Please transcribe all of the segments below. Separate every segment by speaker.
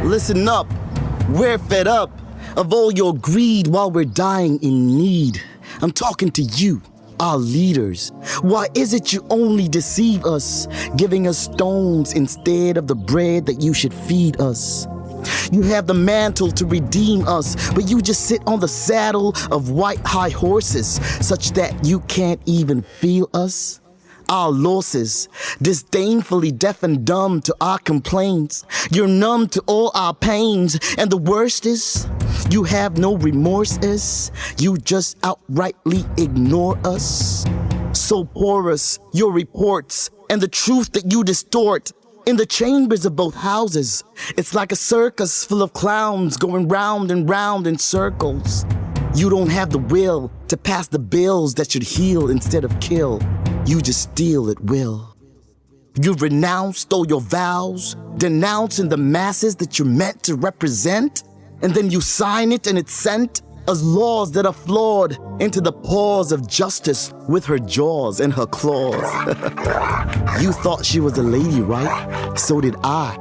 Speaker 1: Listen up, we're fed up of all your greed while we're dying in need. I'm talking to you, our leaders. Why is it you only deceive us, giving us stones instead of the bread that you should feed us? You have the mantle to redeem us, but you just sit on the saddle of white high horses, such that you can't even feel us. Our losses, disdainfully deaf and dumb to our complaints. You're numb to all our pains, and the worst is, you have no remorse. You just outrightly ignore us. So porous, your reports, and the truth that you distort. In the chambers of both houses, it's like a circus full of clowns going round and round in circles. You don't have the will to pass the bills that should heal instead of kill. You just steal at will. You've renounced all your vows, denouncing the masses that you're meant to represent, and then you sign it and it's sent as laws that are flawed into the paws of justice with her jaws and her claws. You thought she was a lady, right? So did I.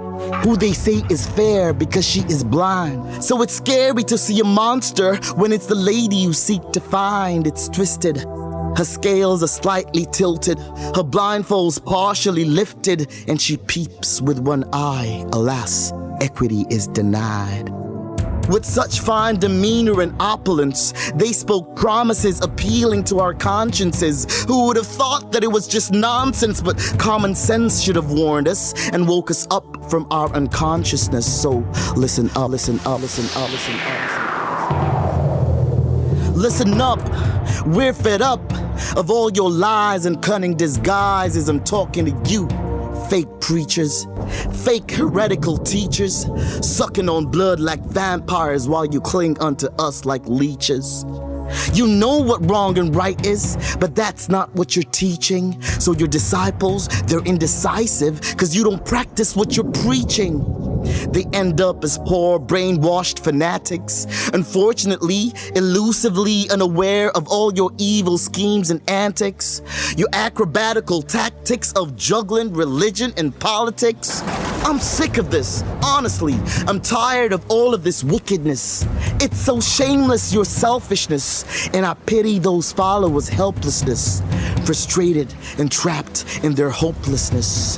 Speaker 1: Who they say is fair because she is blind. So it's scary to see a monster when it's the lady you seek to find. It's twisted. Her scales are slightly tilted, her blindfolds partially lifted, and she peeps with one eye. Alas, equity is denied. With such fine demeanor and opulence, they spoke promises appealing to our consciences. Who would have thought that it was just nonsense, but common sense should have warned us and woke us up from our unconsciousness. So listen up, listen up, listen up, listen up. Listen up, we're fed up of all your lies and cunning disguises. I'm talking to you, fake preachers, fake heretical teachers, sucking on blood like vampires while you cling unto us like leeches. You know what wrong and right is, but that's not what you're teaching. So your disciples, they're indecisive because you don't practice what you're preaching. They end up as poor, brainwashed fanatics, unfortunately, elusively unaware of all your evil schemes and antics, your acrobatical tactics of juggling religion and politics. I'm sick of this, honestly. I'm tired of all of this wickedness. It's so shameless, your selfishness, and I pity those followers' helplessness, frustrated and trapped in their hopelessness.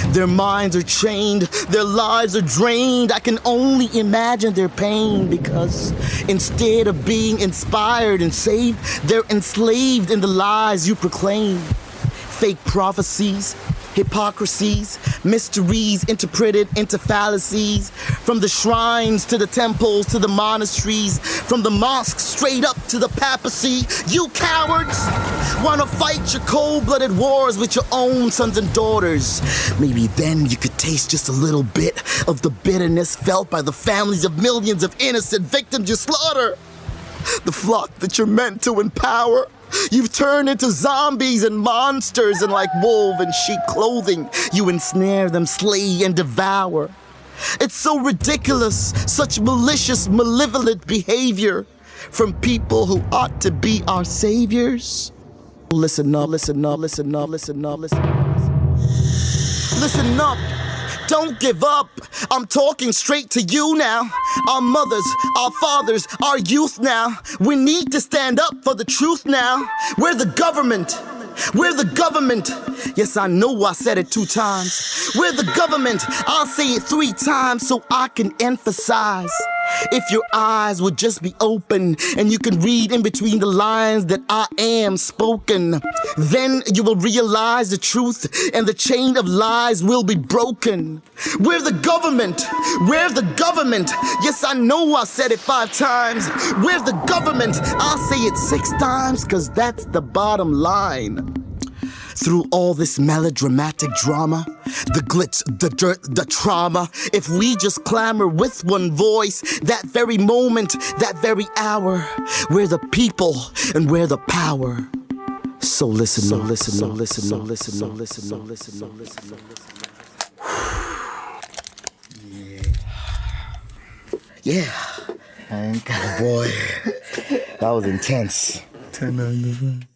Speaker 1: Their minds are chained, their lives are drained. I can only imagine their pain because instead of being inspired and saved, they're enslaved in the lies you proclaim. Fake prophecies, hypocrisies, mysteries interpreted into fallacies. From the shrines to the temples to the monasteries, from the mosques straight up to the papacy. You cowards wanna fight your cold-blooded wars with your own sons and daughters. Maybe then you could taste just a little bit of the bitterness felt by the families of millions of innocent victims you slaughter. The flock that you're meant to empower, you've turned into zombies and monsters, and like wolf in sheep clothing, you ensnare them, slay and devour. It's so ridiculous, such malicious, malevolent behavior from people who ought to be our saviors. Listen up, listen up, listen up, listen up, listen up. Listen up. Don't give up. I'm talking straight to you now. Our mothers, our fathers, our youth now. We need to stand up for the truth now. We're the government. We're the government. Yes, I know I said it 2 times. We're the government. I'll say it 3 times so I can emphasize. If your eyes would just be open and you can read in between the lines that I am spoken, then you will realize the truth and the chain of lies will be broken. We're the government. We're the government. Yes, I know I said it 5 times. We're the government. I'll say it 6 times because that's the bottom line. Through all this melodramatic drama, the glitz, the dirt, the trauma, if we just clamor with one voice, that very moment, that very hour, we're the people and we're the power. So listen, no, listen, no, listen, no, listen, no, listen, no, listen, no, listen, no, listen. Yeah. Boy, that was intense. 10 out of 10.